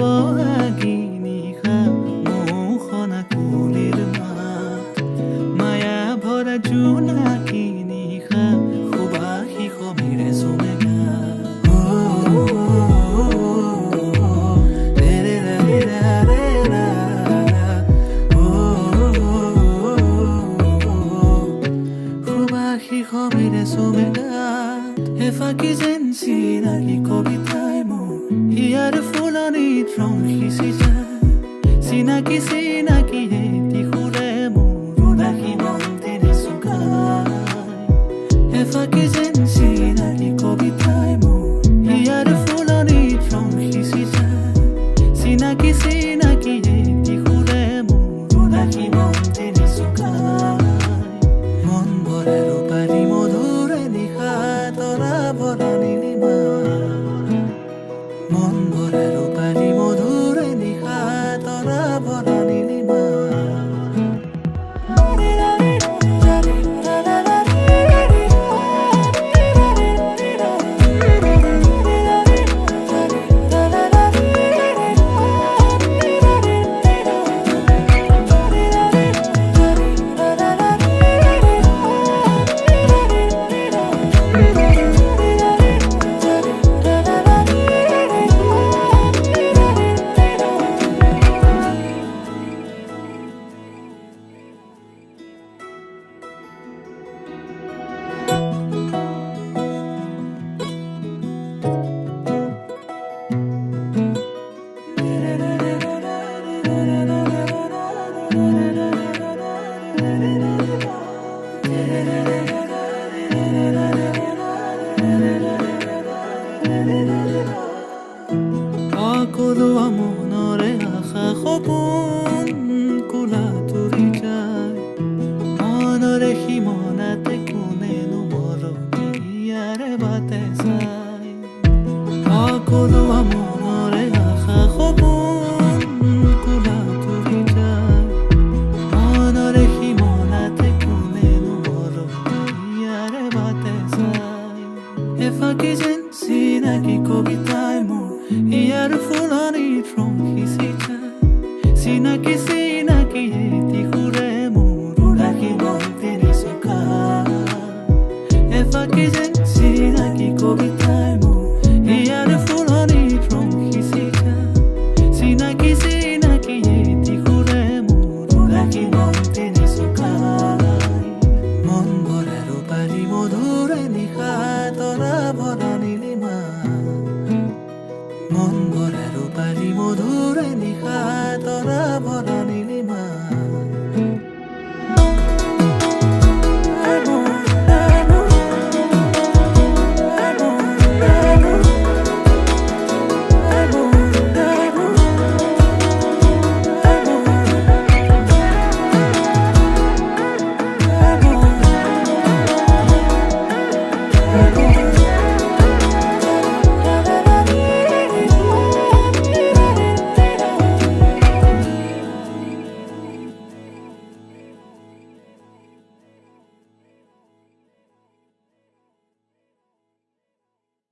বহাগী নিশা মৌসনা কুলিৰ মাত মায়া ভৰা জোনাকী নিশা সুবাসী সমীৰে চুমেগা সুবাসী সমীৰে চুমেগা এফাকি যেন চিনাকি কবিতাই মোৰ হিয়াৰ ফুলনিত ৰং সিঁচি যায় চিনাকি চিনাকি এটি সুৰে মোৰ উদাসী মন্দিৰে চুকায় এফাকি যেন চিনাকি কবিতাই মোৰ হিয়াৰ ফুলনিত ৰং সিঁচি যায় চিনাকি চিনাকি এটি সুৰে মোৰ উদাসী মন্দিৰে চুকায় মন ভৰে ৰূপালী মধুৰে নিশা তৰা ভৰা নীলিমা মন ভৰে ৰূপালী মধুৰে নিশা তৰা ভৰা নীলিমা সকলোৱা মনৰে আশা সপোন কোলা তুৰি যায় মনৰে সীমনাতে কোনেনো মৰমীয়াৰে বাটে চায় সকলোৱা মনৰে আশা সপোন কোলা তুৰি যায় মনৰে সীমনাতে কোনেনো মৰমীয়াৰে বাটে চায় এফাকি যেন চিনাকি কবিতাই মোৰ ইয়াৰ ফুলনিত ৰং সিঁচি যায় চিনাকি চিনাকি এটি সুৰে মোৰ উদাসী মন্দিৰে চুকায় এফাকি যেন চিনাকি কবিতাই মোৰ ইয়াৰ ফুলনিত ৰং সিঁচি যায় চিনাকি চিনাকি এটি সুৰে মোৰ উদাসী মন্দিৰে চুকায় মন ভৰে ৰূপালী মধুৰে নিশা তৰা ভৰা নীলিমা মন ভৰে ৰূপালী মধুৰে নিশা তৰা